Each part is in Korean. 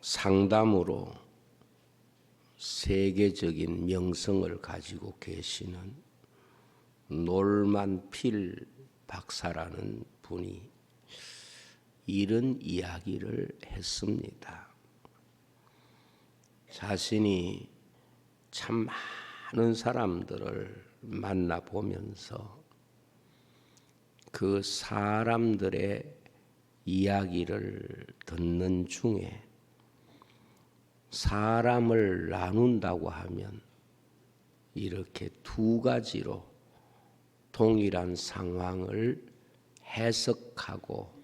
상담으로 세계적인 명성을 가지고 계시는 놀만 필 박사라는 분이 이런 이야기를 했습니다. 자신이 참 많은 사람들을 만나보면서 그 사람들의 이야기를 듣는 중에 사람을 나눈다고 하면 이렇게 두 가지로 동일한 상황을 해석하고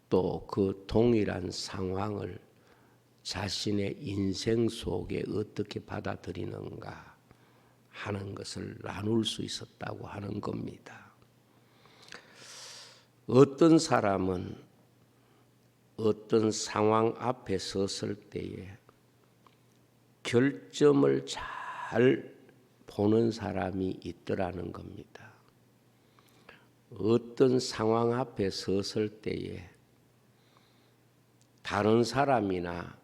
또 그 동일한 상황을 자신의 인생 속에 어떻게 받아들이는가 하는 것을 나눌 수 있었다고 하는 겁니다. 어떤 사람은 어떤 상황 앞에 섰을 때에 결점을 잘 보는 사람이 있더라는 겁니다. 어떤 상황 앞에 섰을 때에 다른 사람이나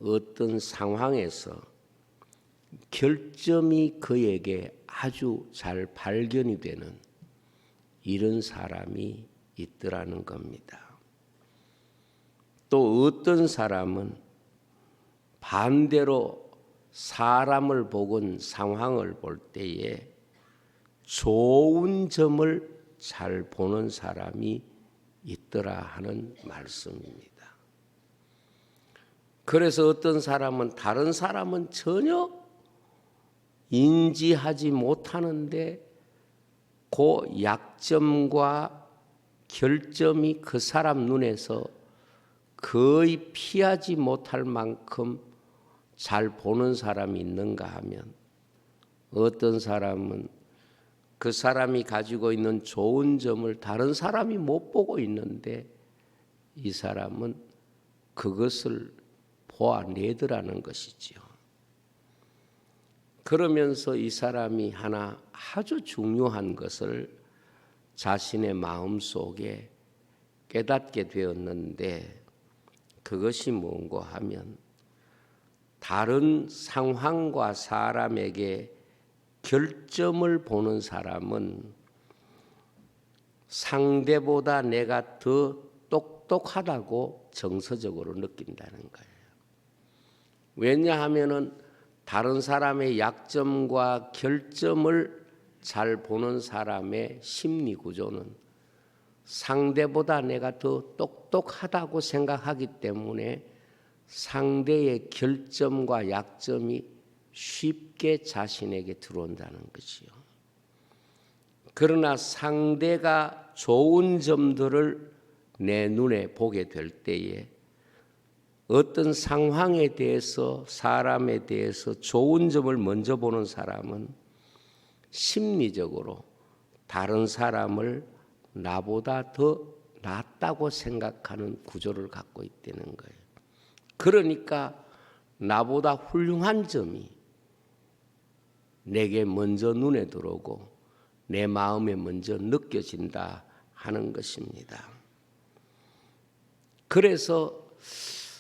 어떤 상황에서 결점이 그에게 아주 잘 발견이 되는 이런 사람이 있더라는 겁니다. 또 어떤 사람은 반대로 사람을 보건 상황을 볼 때에 좋은 점을 잘 보는 사람이 있더라 하는 말씀입니다. 그래서 어떤 사람은 다른 사람은 전혀 인지하지 못하는데 그 약점과 결점이 그 사람 눈에서 거의 피하지 못할 만큼 잘 보는 사람이 있는가 하면 어떤 사람은 그 사람이 가지고 있는 좋은 점을 다른 사람이 못 보고 있는데 이 사람은 그것을 보아내더라는 것이지요. 그러면서 이 사람이 하나 아주 중요한 것을 자신의 마음속에 깨닫게 되었는데 그것이 뭔고 하면 다른 상황과 사람에게 결점을 보는 사람은 상대보다 내가 더 똑똑하다고 정서적으로 느낀다는 거예요. 왜냐하면은 다른 사람의 약점과 결점을 잘 보는 사람의 심리 구조는 상대보다 내가 더 똑똑하다고 생각하기 때문에 상대의 결점과 약점이 쉽게 자신에게 들어온다는 것이요. 그러나 상대가 좋은 점들을 내 눈에 보게 될 때에 어떤 상황에 대해서 사람에 대해서 좋은 점을 먼저 보는 사람은 심리적으로 다른 사람을 나보다 더 낫다고 생각하는 구조를 갖고 있다는 거예요. 그러니까 나보다 훌륭한 점이 내게 먼저 눈에 들어오고 내 마음에 먼저 느껴진다 하는 것입니다. 그래서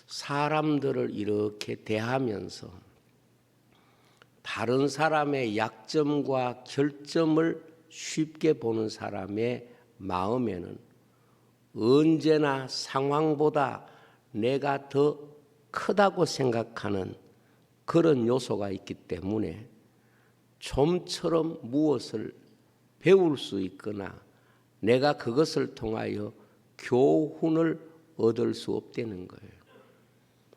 사람들을 이렇게 대하면서 다른 사람의 약점과 결점을 쉽게 보는 사람의 마음에는 언제나 상황보다 내가 더 크다고 생각하는 그런 요소가 있기 때문에 좀처럼 무엇을 배울 수 있거나 내가 그것을 통하여 교훈을 얻을 수 없다는 거예요.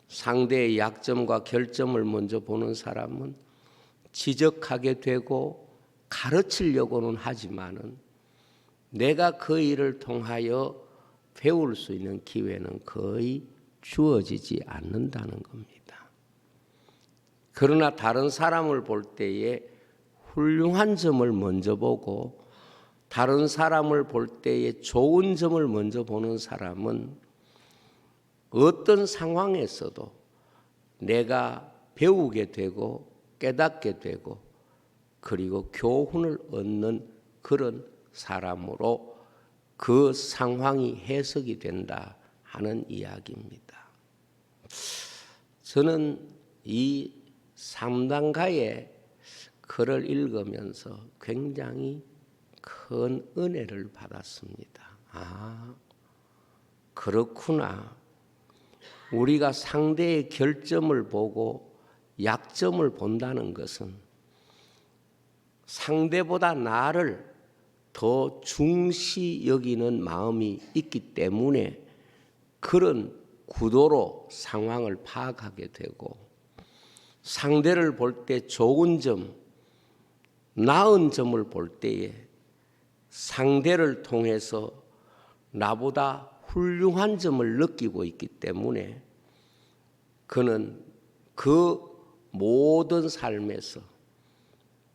상대의 약점과 결점을 먼저 보는 사람은 지적하게 되고 가르치려고는 하지만은 내가 그 일을 통하여 배울 수 있는 기회는 거의 주어지지 않는다는 겁니다. 그러나 다른 사람을 볼 때에 훌륭한 점을 먼저 보고 다른 사람을 볼 때에 좋은 점을 먼저 보는 사람은 어떤 상황에서도 내가 배우게 되고 깨닫게 되고 그리고 교훈을 얻는 그런 사람으로 그 상황이 해석이 된다 하는 이야기입니다. 저는 이 삼단가의 글을 읽으면서 굉장히 큰 은혜를 받았습니다. 아, 그렇구나. 우리가 상대의 결점을 보고 약점을 본다는 것은 상대보다 나를 더 중시 여기는 마음이 있기 때문에 그런 구도로 상황을 파악하게 되고, 상대를 볼 때 좋은 점, 나은 점을 볼 때에 상대를 통해서 나보다 훌륭한 점을 느끼고 있기 때문에 그는 그 모든 삶에서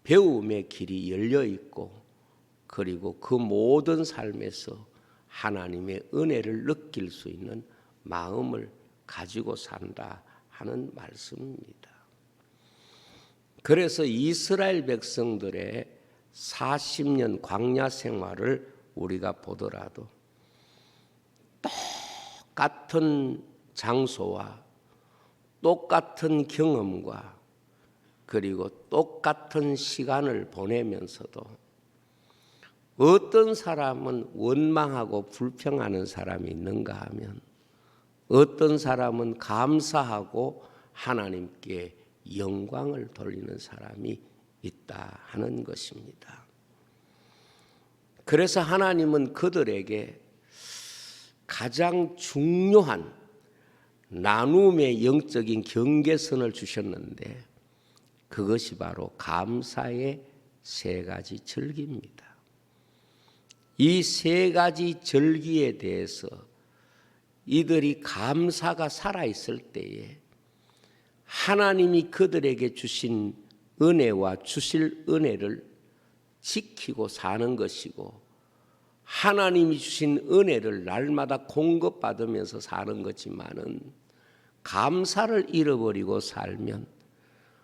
배움의 길이 열려 있고, 그리고 그 모든 삶에서 하나님의 은혜를 느낄 수 있는 마음을 가지고 산다 하는 말씀입니다. 그래서 이스라엘 백성들의 40년 광야 생활을 우리가 보더라도 똑같은 장소와 똑같은 경험과 그리고 똑같은 시간을 보내면서도 어떤 사람은 원망하고 불평하는 사람이 있는가 하면 어떤 사람은 감사하고 하나님께 영광을 돌리는 사람이 있다 하는 것입니다. 그래서 하나님은 그들에게 가장 중요한 나눔의 영적인 경계선을 주셨는데 그것이 바로 감사의 세 가지 절기입니다. 이 세 가지 절기에 대해서 이들이 감사가 살아있을 때에 하나님이 그들에게 주신 은혜와 주실 은혜를 지키고 사는 것이고, 하나님이 주신 은혜를 날마다 공급받으면서 사는 거지만은 감사를 잃어버리고 살면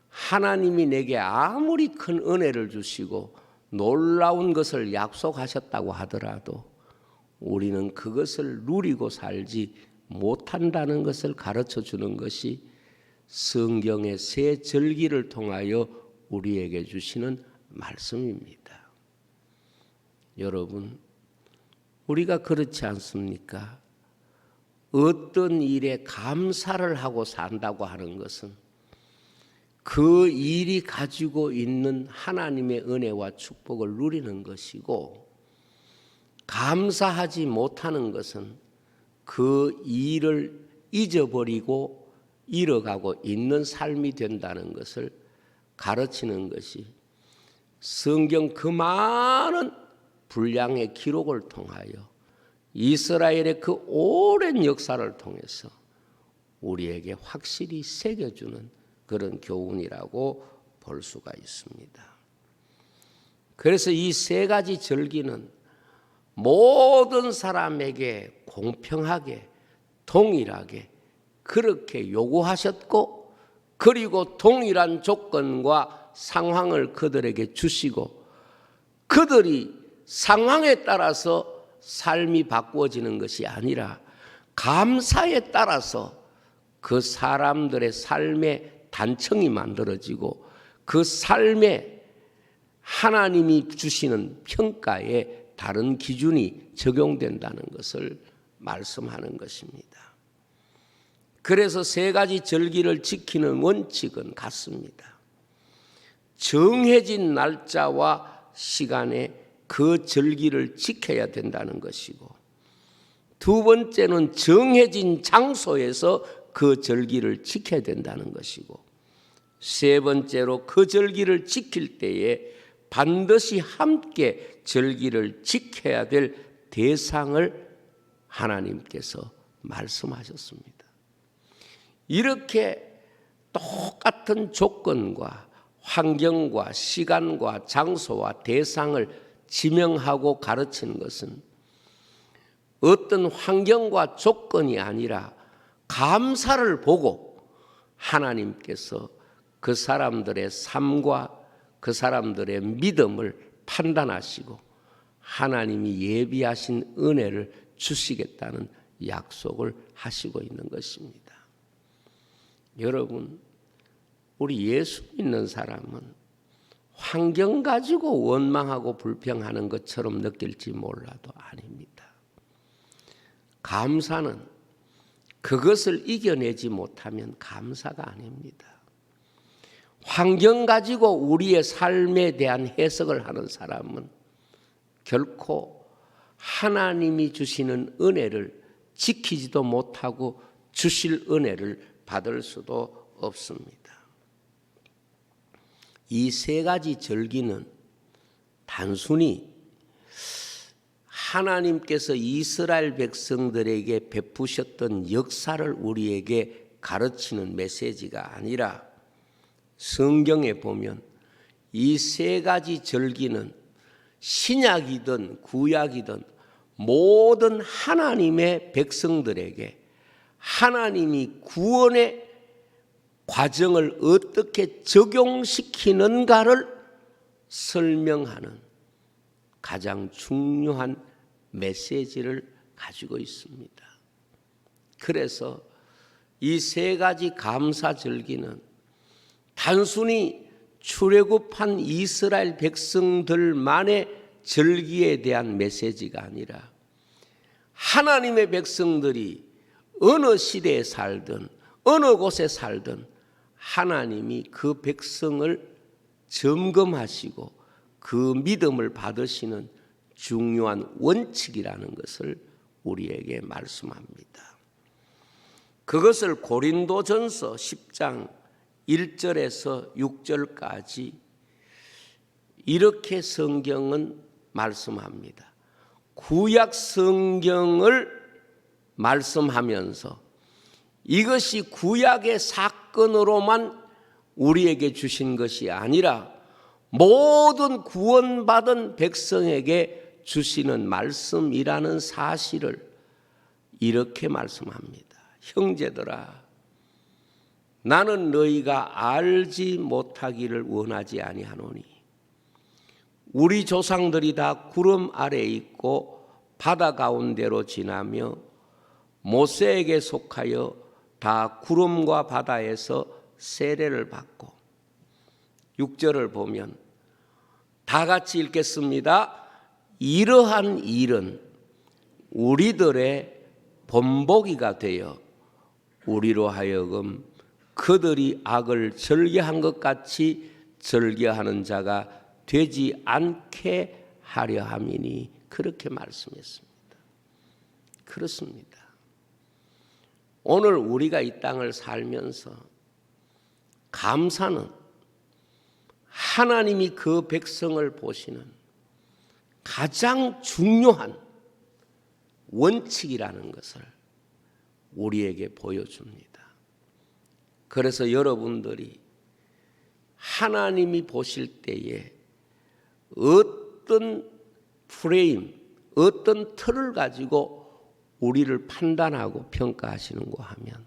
하나님이 내게 아무리 큰 은혜를 주시고 놀라운 것을 약속하셨다고 하더라도 우리는 그것을 누리고 살지 못한다는 것을 가르쳐 주는 것이 성경의 세 절기를 통하여 우리에게 주시는 말씀입니다. 여러분, 우리가 그렇지 않습니까? 어떤 일에 감사를 하고 산다고 하는 것은 그 일이 가지고 있는 하나님의 은혜와 축복을 누리는 것이고, 감사하지 못하는 것은 그 일을 잊어버리고 잃어가고 있는 삶이 된다는 것을 가르치는 것이 성경 그 많은 분량의 기록을 통하여 이스라엘의 그 오랜 역사를 통해서 우리에게 확실히 새겨주는 그런 교훈이라고 볼 수가 있습니다. 그래서 이 세 가지 절기는 모든 사람에게 공평하게 동일하게 그렇게 요구하셨고, 그리고 동일한 조건과 상황을 그들에게 주시고, 그들이 상황에 따라서 삶이 바꾸어지는 것이 아니라 감사에 따라서 그 사람들의 삶의 단청이 만들어지고 그 삶에 하나님이 주시는 평가에 다른 기준이 적용된다는 것을 말씀하는 것입니다. 그래서 세 가지 절기를 지키는 원칙은 같습니다. 정해진 날짜와 시간에 그 절기를 지켜야 된다는 것이고, 두 번째는 정해진 장소에서 그 절기를 지켜야 된다는 것이고, 세 번째로 그 절기를 지킬 때에 반드시 함께 절기를 지켜야 될 대상을 하나님께서 말씀하셨습니다. 이렇게 똑같은 조건과 환경과 시간과 장소와 대상을 지명하고 가르치는 것은 어떤 환경과 조건이 아니라 감사를 보고 하나님께서 그 사람들의 삶과 그 사람들의 믿음을 판단하시고 하나님이 예비하신 은혜를 주시겠다는 약속을 하시고 있는 것입니다. 여러분, 우리 예수 믿는 사람은 환경 가지고 원망하고 불평하는 것처럼 느낄지 몰라도 아닙니다. 감사는 그것을 이겨내지 못하면 감사가 아닙니다. 환경 가지고 우리의 삶에 대한 해석을 하는 사람은 결코 하나님이 주시는 은혜를 지키지도 못하고 주실 은혜를 받을 수도 없습니다. 이 세 가지 절기는 단순히 하나님께서 이스라엘 백성들에게 베푸셨던 역사를 우리에게 가르치는 메시지가 아니라 성경에 보면 이 세 가지 절기는 신약이든 구약이든 모든 하나님의 백성들에게 하나님이 구원의 과정을 어떻게 적용시키는가를 설명하는 가장 중요한 메시지를 가지고 있습니다. 그래서 이 세 가지 감사절기는 단순히 출애굽한 이스라엘 백성들만의 절기에 대한 메시지가 아니라 하나님의 백성들이 어느 시대에 살든 어느 곳에 살든 하나님이 그 백성을 점검하시고 그 믿음을 받으시는 중요한 원칙이라는 것을 우리에게 말씀합니다. 그것을 고린도전서 10장 1절에서 6절까지 이렇게 성경은 말씀합니다. 구약 성경을 말씀하면서 이것이 구약의 사건으로만 우리에게 주신 것이 아니라 모든 구원받은 백성에게 주시는 말씀이라는 사실을 이렇게 말씀합니다. 형제들아, 나는 너희가 알지 못하기를 원하지 아니하노니 우리 조상들이 다 구름 아래에 있고 바다 가운데로 지나며 모세에게 속하여 다 구름과 바다에서 세례를 받고 6절을 보면 다 같이 읽겠습니다. 이러한 일은 우리들의 본보기가 되어 우리로 하여금 그들이 악을 절개한 것 같이 절개하는 자가 되지 않게 하려 함이니 그렇게 말씀했습니다. 그렇습니다. 오늘 우리가 이 땅을 살면서 감사는 하나님이 그 백성을 보시는 가장 중요한 원칙이라는 것을 우리에게 보여줍니다. 그래서 여러분들이 하나님이 보실 때에 어떤 프레임, 어떤 틀을 가지고 우리를 판단하고 평가하시는가 하면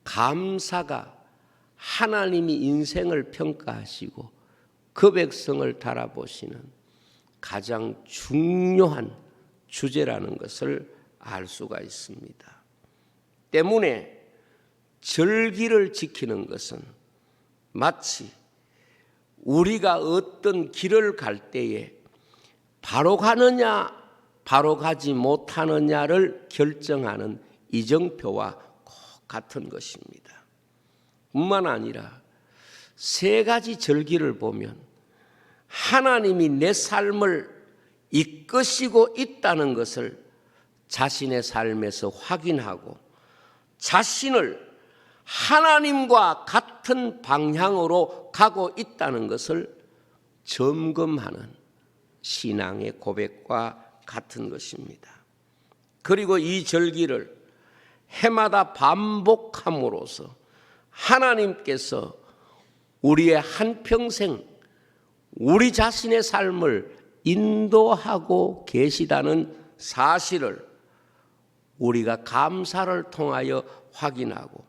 감사가 하나님이 인생을 평가하시고 그 백성을 달아보시는 가장 중요한 주제라는 것을 알 수가 있습니다. 때문에 절기를 지키는 것은 마치 우리가 어떤 길을 갈 때에 바로 가느냐 바로 가지 못하느냐를 결정하는 이정표와 꼭 같은 것입니다. 뿐만 아니라 세 가지 절기를 보면 하나님이 내 삶을 이끄시고 있다는 것을 자신의 삶에서 확인하고 자신을 하나님과 같은 방향으로 가고 있다는 것을 점검하는 신앙의 고백과 같은 것입니다. 그리고 이 절기를 해마다 반복함으로써 하나님께서 우리의 한평생 우리 자신의 삶을 인도하고 계시다는 사실을 우리가 감사를 통하여 확인하고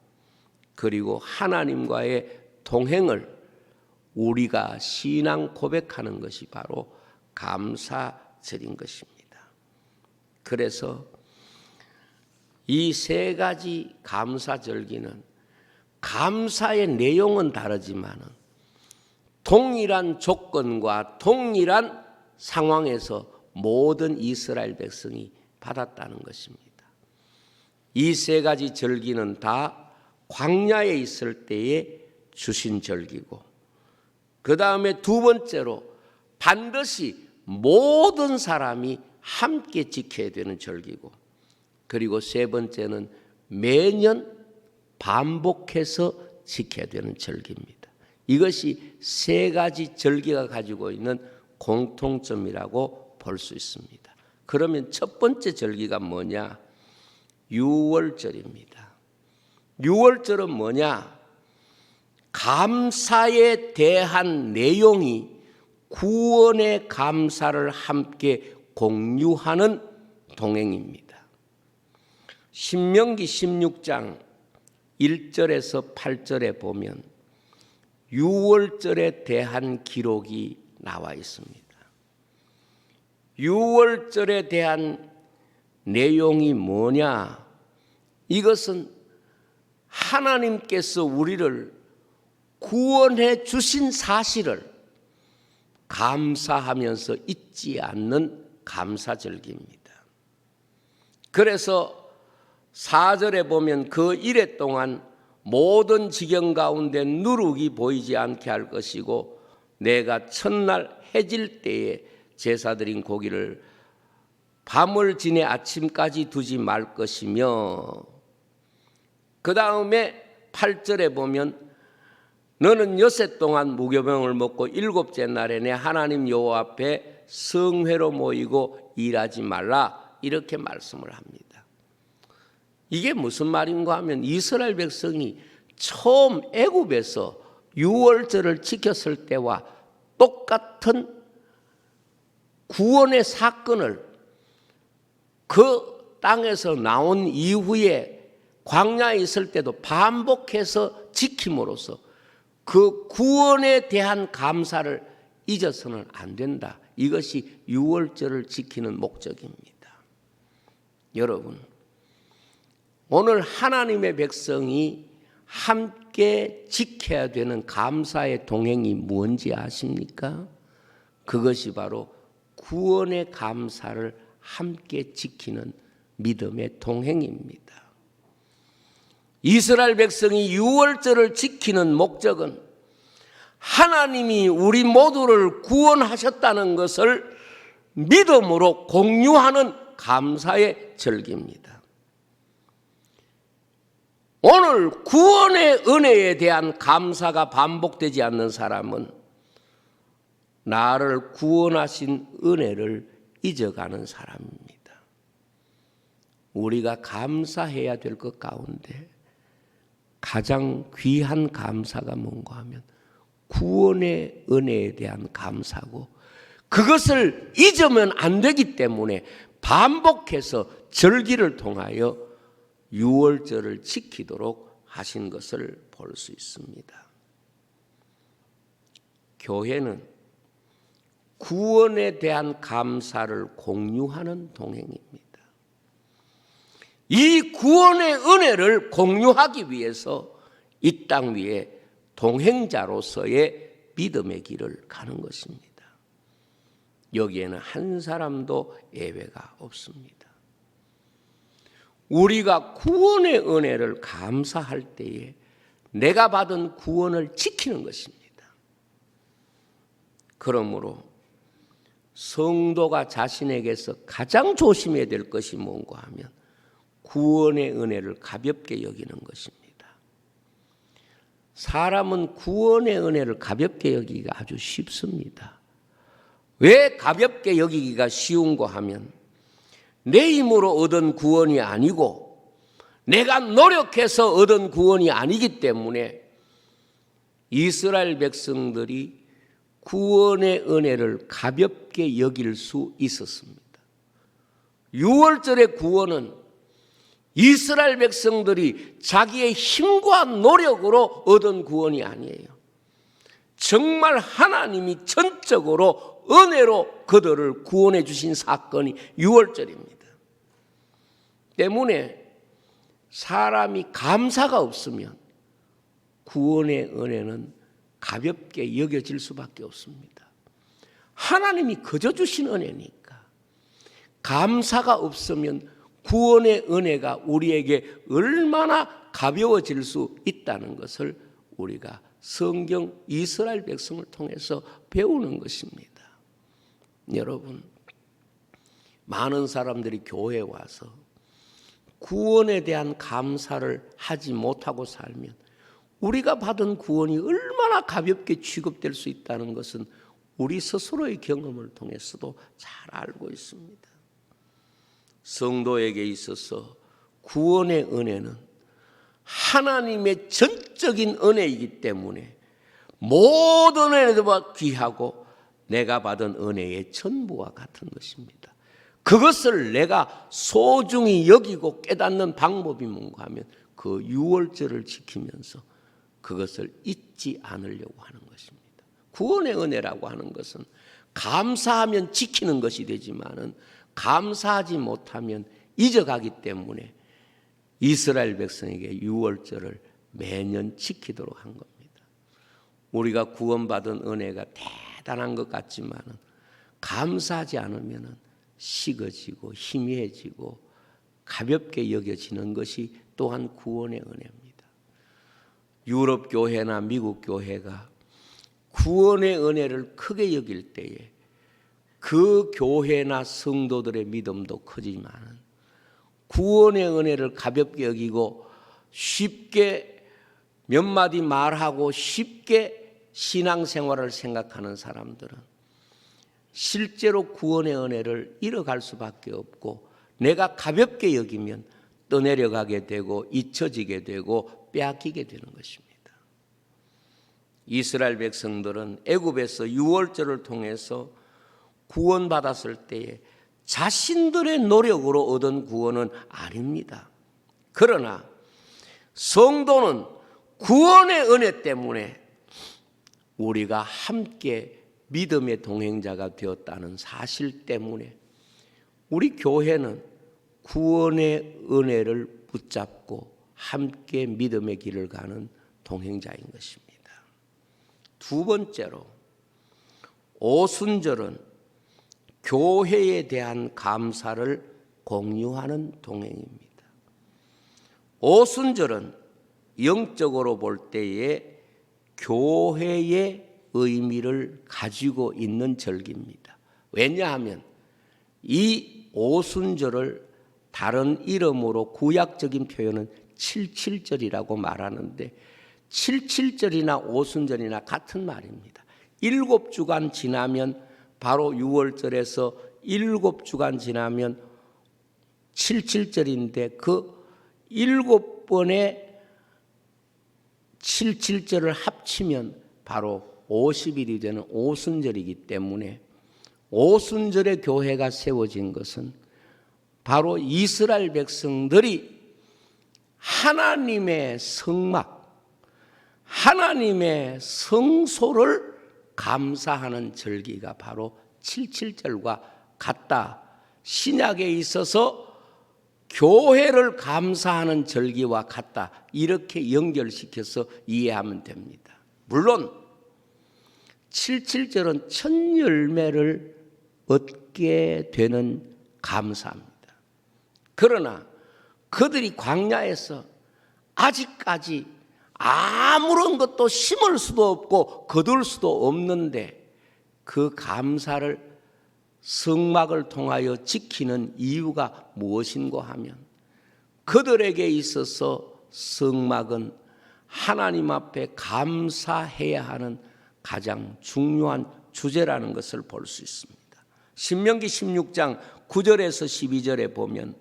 그리고 하나님과의 동행을 우리가 신앙 고백하는 것이 바로 감사절인 것입니다. 그래서 이 세 가지 감사절기는 감사의 내용은 다르지만은 동일한 조건과 동일한 상황에서 모든 이스라엘 백성이 받았다는 것입니다. 이 세 가지 절기는 다 광야에 있을 때에 주신 절기고, 그 다음에 두 번째로 반드시 모든 사람이 함께 지켜야 되는 절기고, 그리고 세 번째는 매년 반복해서 지켜야 되는 절기입니다. 이것이 세 가지 절기가 가지고 있는 공통점이라고 볼 수 있습니다. 그러면 첫 번째 절기가 뭐냐? 유월절입니다. 유월절은 뭐냐? 감사에 대한 내용이 구원의 감사를 함께 공유하는 동행입니다. 신명기 16장 1절에서 8절에 보면 유월절에 대한 기록이 나와 있습니다. 유월절에 대한 내용이 뭐냐? 이것은 하나님께서 우리를 구원해 주신 사실을 감사하면서 잊지 않는 감사절기입니다. 그래서 4절에 보면 그 이래 동안 모든 지경 가운데 누룩이 보이지 않게 할 것이고, 내가 첫날 해질 때에 제사 드린 고기를 밤을 지내 아침까지 두지 말 것이며, 그 다음에 8절에 보면 너는 여섯 동안 무교병을 먹고 일곱째 날에 내 하나님 여호와 앞에 성회로 모이고 일하지 말라, 이렇게 말씀을 합니다. 이게 무슨 말인가 하면 이스라엘 백성이 처음 애굽에서 유월절을 지켰을 때와 똑같은 구원의 사건을 그 땅에서 나온 이후에 광야에 있을 때도 반복해서 지킴으로써 그 구원에 대한 감사를 잊어서는 안 된다. 이것이 유월절을 지키는 목적입니다. 여러분, 오늘 하나님의 백성이 함께 지켜야 되는 감사의 동행이 뭔지 아십니까? 그것이 바로 구원의 감사를 함께 지키는 믿음의 동행입니다. 이스라엘 백성이 유월절을 지키는 목적은 하나님이 우리 모두를 구원하셨다는 것을 믿음으로 공유하는 감사의 절기입니다. 오늘 구원의 은혜에 대한 감사가 반복되지 않는 사람은 나를 구원하신 은혜를 잊어가는 사람입니다. 우리가 감사해야 될 것 가운데 가장 귀한 감사가 뭔가 하면 구원의 은혜에 대한 감사고, 그것을 잊으면 안 되기 때문에 반복해서 절기를 통하여 유월절을 지키도록 하신 것을 볼 수 있습니다. 교회는 구원에 대한 감사를 공유하는 동행입니다. 이 구원의 은혜를 공유하기 위해서 이 땅 위에 동행자로서의 믿음의 길을 가는 것입니다. 여기에는 한 사람도 예외가 없습니다. 우리가 구원의 은혜를 감사할 때에 내가 받은 구원을 지키는 것입니다. 그러므로 성도가 자신에게서 가장 조심해야 될 것이 뭔가 하면 구원의 은혜를 가볍게 여기는 것입니다. 사람은 구원의 은혜를 가볍게 여기기가 아주 쉽습니다. 왜 가볍게 여기기가 쉬운가 하면 내 힘으로 얻은 구원이 아니고 내가 노력해서 얻은 구원이 아니기 때문에 이스라엘 백성들이 구원의 은혜를 가볍게 여길 수 있었습니다. 유월절의 구원은 이스라엘 백성들이 자기의 힘과 노력으로 얻은 구원이 아니에요. 정말 하나님이 전적으로 은혜로 그들을 구원해 주신 사건이 유월절입니다. 때문에 사람이 감사가 없으면 구원의 은혜는 가볍게 여겨질 수밖에 없습니다. 하나님이 거저 주신 은혜니까. 감사가 없으면 구원의 은혜가 우리에게 얼마나 가벼워질 수 있다는 것을 우리가 성경 이스라엘 백성을 통해서 배우는 것입니다. 여러분, 많은 사람들이 교회에 와서 구원에 대한 감사를 하지 못하고 살면 우리가 받은 구원이 얼마나 가볍게 취급될 수 있다는 것은 우리 스스로의 경험을 통해서도 잘 알고 있습니다. 성도에게 있어서 구원의 은혜는 하나님의 전적인 은혜이기 때문에 모든 은혜보다 귀하고 내가 받은 은혜의 전부와 같은 것입니다. 그것을 내가 소중히 여기고 깨닫는 방법이 뭔가 하면 그 유월절을 지키면서 그것을 잊지 않으려고 하는 것입니다. 구원의 은혜라고 하는 것은 감사하면 지키는 것이 되지만은 감사하지 못하면 잊어가기 때문에 이스라엘 백성에게 유월절을 매년 지키도록 한 겁니다. 우리가 구원받은 은혜가 대단한 것 같지만은 감사하지 않으면은 식어지고 희미해지고 가볍게 여겨지는 것이 또한 구원의 은혜입니다. 유럽 교회나 미국 교회가 구원의 은혜를 크게 여길 때에 그 교회나 성도들의 믿음도 크지만 구원의 은혜를 가볍게 여기고 쉽게 몇 마디 말하고 쉽게 신앙생활을 생각하는 사람들은 실제로 구원의 은혜를 잃어갈 수밖에 없고 내가 가볍게 여기면 떠내려가게 되고 잊혀지게 되고 빼앗기게 되는 것입니다. 이스라엘 백성들은 애굽에서 유월절을 통해서 구원받았을 때에 자신들의 노력으로 얻은 구원은 아닙니다. 그러나 성도는 구원의 은혜 때문에 우리가 함께 믿음의 동행자가 되었다는 사실 때문에 우리 교회는 구원의 은혜를 붙잡고 함께 믿음의 길을 가는 동행자인 것입니다. 두 번째로 오순절은 교회에 대한 감사를 공유하는 동행입니다. 오순절은 영적으로 볼 때에 교회의 의미를 가지고 있는 절기입니다. 왜냐하면 이 오순절을 다른 이름으로 구약적인 표현은 칠칠절이라고 말하는데 칠칠절이나 오순절이나 같은 말입니다. 7주간 지나면 바로 유월절에서 7주간 지나면 칠칠절인데 그 7번의 칠칠절을 합치면 바로 50일이 되는 오순절이기 때문에 오순절의 교회가 세워진 것은 바로 이스라엘 백성들이 하나님의 성막, 하나님의 성소를 감사하는 절기가 바로 칠칠절과 같다. 신약에 있어서 교회를 감사하는 절기와 같다. 이렇게 연결시켜서 이해하면 됩니다. 물론 칠칠절은 첫 열매를 얻게 되는 감사입니다. 그러나 그들이 광야에서 아직까지 아무런 것도 심을 수도 없고 거둘 수도 없는데 그 감사를 성막을 통하여 지키는 이유가 무엇인가 하면 그들에게 있어서 성막은 하나님 앞에 감사해야 하는 가장 중요한 주제라는 것을 볼 수 있습니다. 신명기 16장 9절에서 12절에 보면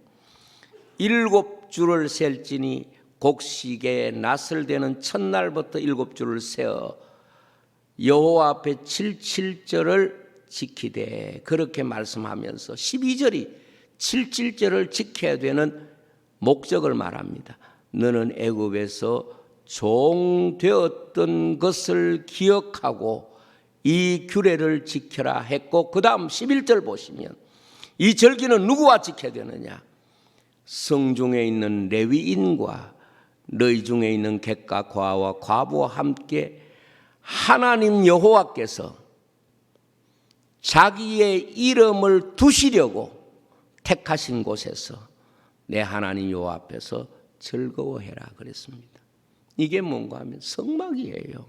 7주를 셀지니 곡식의 낫을 되는 첫날부터 7주를 세어 여호와 앞에 칠칠절을 지키되 그렇게 말씀하면서 12절이 칠칠절을 지켜야 되는 목적을 말합니다. 너는 애굽에서 종되었던 것을 기억하고 이 규례를 지켜라 했고 그 다음 11절 보시면 이 절기는 누구와 지켜야 되느냐? 성중에 있는 레위인과 너희 중에 있는 객과 과와 과부와 함께 하나님 여호와께서 자기의 이름을 두시려고 택하신 곳에서 내 하나님 여호와 앞에서 즐거워해라 그랬습니다. 이게 뭔가 하면 성막이에요.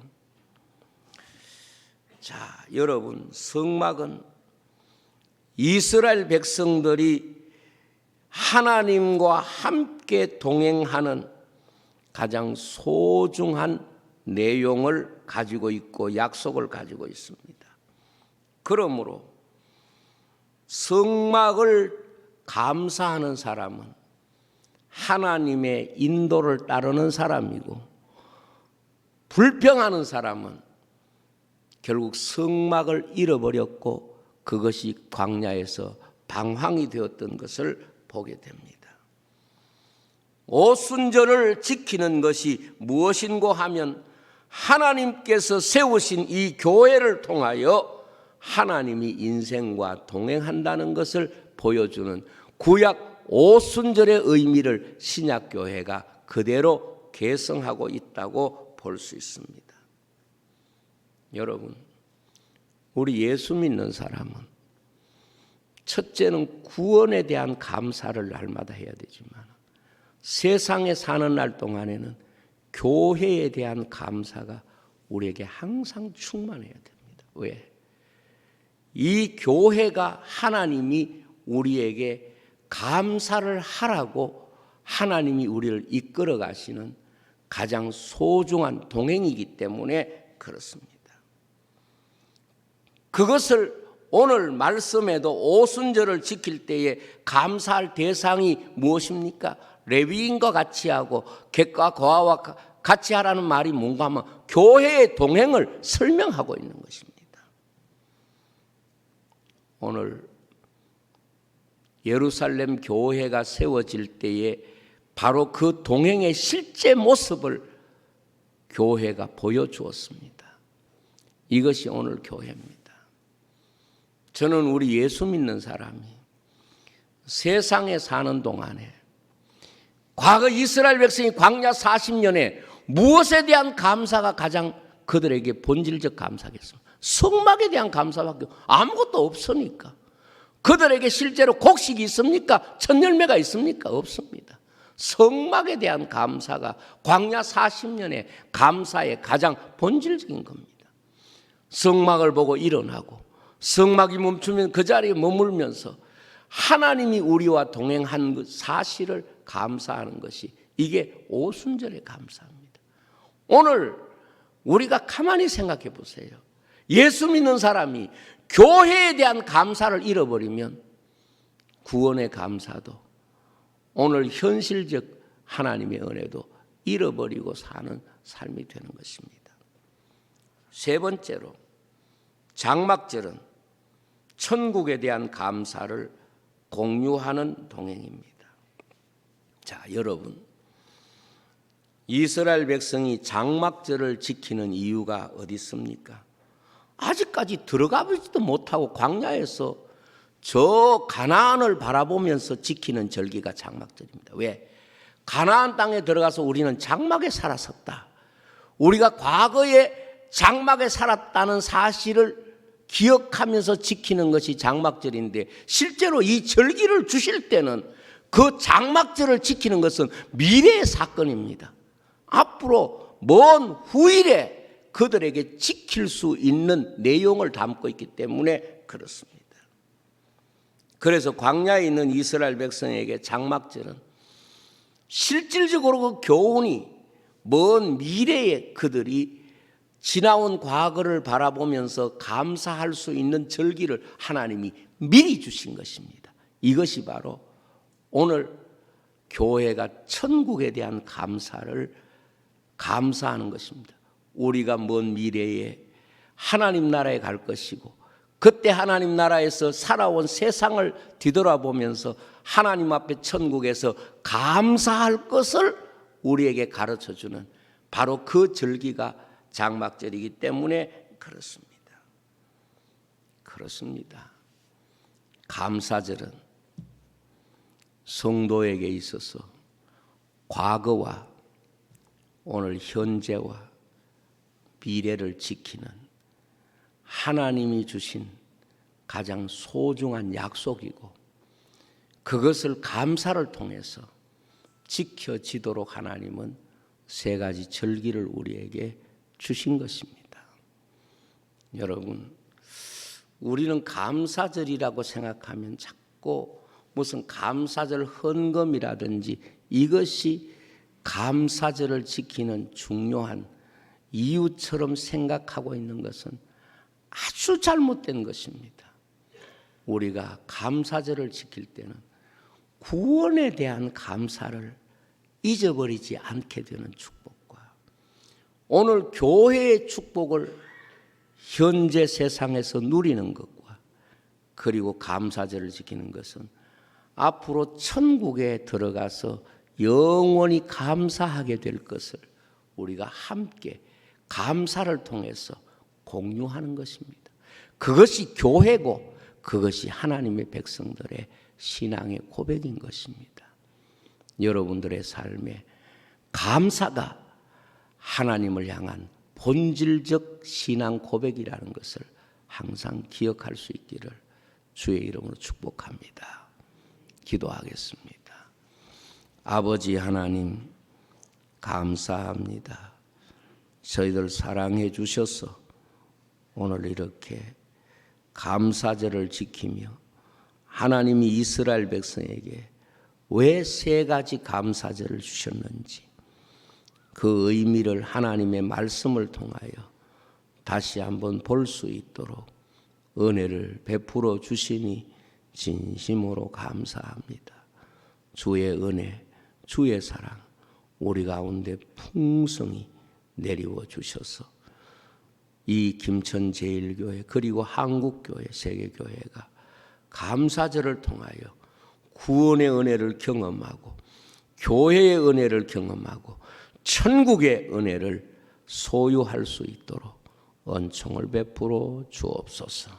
자, 여러분, 성막은 이스라엘 백성들이 하나님과 함께 동행하는 가장 소중한 내용을 가지고 있고 약속을 가지고 있습니다. 그러므로 성막을 감사하는 사람은 하나님의 인도를 따르는 사람이고, 불평하는 사람은 결국 성막을 잃어버렸고 그것이 광야에서 방황이 되었던 것을 보게 됩니다. 오순절을 지키는 것이 무엇인고 하면 하나님께서 세우신 이 교회를 통하여 하나님이 인생과 동행한다는 것을 보여주는 구약 오순절의 의미를 신약교회가 그대로 계승하고 있다고 볼 수 있습니다. 여러분, 우리 예수 믿는 사람은 첫째는 구원에 대한 감사를 날마다 해야 되지만 세상에 사는 날 동안에는 교회에 대한 감사가 우리에게 항상 충만해야 됩니다. 왜? 이 교회가 하나님이 우리에게 감사를 하라고 하나님이 우리를 이끌어 가시는 가장 소중한 동행이기 때문에 그렇습니다. 그것을 오늘 말씀에도 오순절을 지킬 때에 감사할 대상이 무엇입니까? 레위인과 같이 하고 객과 거하와 같이 하라는 말이 뭔가 하면 교회의 동행을 설명하고 있는 것입니다. 오늘 예루살렘 교회가 세워질 때에 바로 그 동행의 실제 모습을 교회가 보여주었습니다. 이것이 오늘 교회입니다. 저는 우리 예수 믿는 사람이 세상에 사는 동안에 과거 이스라엘 백성이 광야 40년에 무엇에 대한 감사가 가장 그들에게 본질적 감사겠습니까? 성막에 대한 감사밖에 아무것도 없으니까. 그들에게 실제로 곡식이 있습니까? 첫 열매가 있습니까? 없습니다. 성막에 대한 감사가 광야 40년의 감사의 가장 본질적인 겁니다. 성막을 보고 일어나고 성막이 멈추면 그 자리에 머물면서 하나님이 우리와 동행한 그 사실을 감사하는 것이 이게 오순절의 감사입니다. 오늘 우리가 가만히 생각해 보세요. 예수 믿는 사람이 교회에 대한 감사를 잃어버리면 구원의 감사도 오늘 현실적 하나님의 은혜도 잃어버리고 사는 삶이 되는 것입니다. 세 번째로 장막절은 천국에 대한 감사를 공유하는 동행입니다. 자, 여러분, 이스라엘 백성이 장막절을 지키는 이유가 어디 있습니까? 아직까지 들어가 보지도 못하고 광야에서 저 가나안을 바라보면서 지키는 절기가 장막절입니다. 왜? 가나안 땅에 들어가서 우리는 장막에 살았었다. 우리가 과거에 장막에 살았다는 사실을 기억하면서 지키는 것이 장막절인데, 실제로 이 절기를 주실 때는 그 장막절을 지키는 것은 미래의 사건입니다. 앞으로 먼 후일에 그들에게 지킬 수 있는 내용을 담고 있기 때문에 그렇습니다. 그래서 광야에 있는 이스라엘 백성에게 장막절은 실질적으로 그 교훈이 먼 미래에 그들이 지나온 과거를 바라보면서 감사할 수 있는 절기를 하나님이 미리 주신 것입니다. 이것이 바로 오늘 교회가 천국에 대한 감사를 감사하는 것입니다. 우리가 먼 미래에 하나님 나라에 갈 것이고 그때 하나님 나라에서 살아온 세상을 뒤돌아보면서 하나님 앞에 천국에서 감사할 것을 우리에게 가르쳐주는 바로 그 절기가 장막절이기 때문에 그렇습니다. 그렇습니다. 감사절은 성도에게 있어서 과거와 오늘 현재와 미래를 지키는 하나님이 주신 가장 소중한 약속이고 그것을 감사를 통해서 지켜지도록 하나님은 세 가지 절기를 우리에게 주신 것입니다. 여러분, 우리는 감사절이라고 생각하면 자꾸 무슨 감사절 헌금이라든지 이것이 감사절을 지키는 중요한 이유처럼 생각하고 있는 것은 아주 잘못된 것입니다. 우리가 감사절을 지킬 때는 구원에 대한 감사를 잊어버리지 않게 되는 축복과 오늘 교회의 축복을 현재 세상에서 누리는 것과 그리고 감사절을 지키는 것은 앞으로 천국에 들어가서 영원히 감사하게 될 것을 우리가 함께 감사를 통해서 공유하는 것입니다. 그것이 교회고 그것이 하나님의 백성들의 신앙의 고백인 것입니다. 여러분들의 삶에 감사가 하나님을 향한 본질적 신앙 고백이라는 것을 항상 기억할 수 있기를 주의 이름으로 축복합니다. 기도하겠습니다. 아버지 하나님, 감사합니다. 저희들 사랑해 주셔서 오늘 이렇게 감사절을 지키며 하나님이 이스라엘 백성에게 왜 세 가지 감사절을 주셨는지 그 의미를 하나님의 말씀을 통하여 다시 한번 볼 수 있도록 은혜를 베풀어 주시니 진심으로 감사합니다. 주의 은혜, 주의 사랑 우리 가운데 풍성히 내리워 주셔서 이 김천제일교회 그리고 한국교회, 세계교회가 감사절을 통하여 구원의 은혜를 경험하고 교회의 은혜를 경험하고 천국의 은혜를 소유할 수 있도록 은총을 베풀어 주옵소서.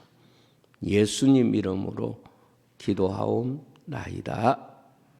예수님 이름으로 기도하옵나이다.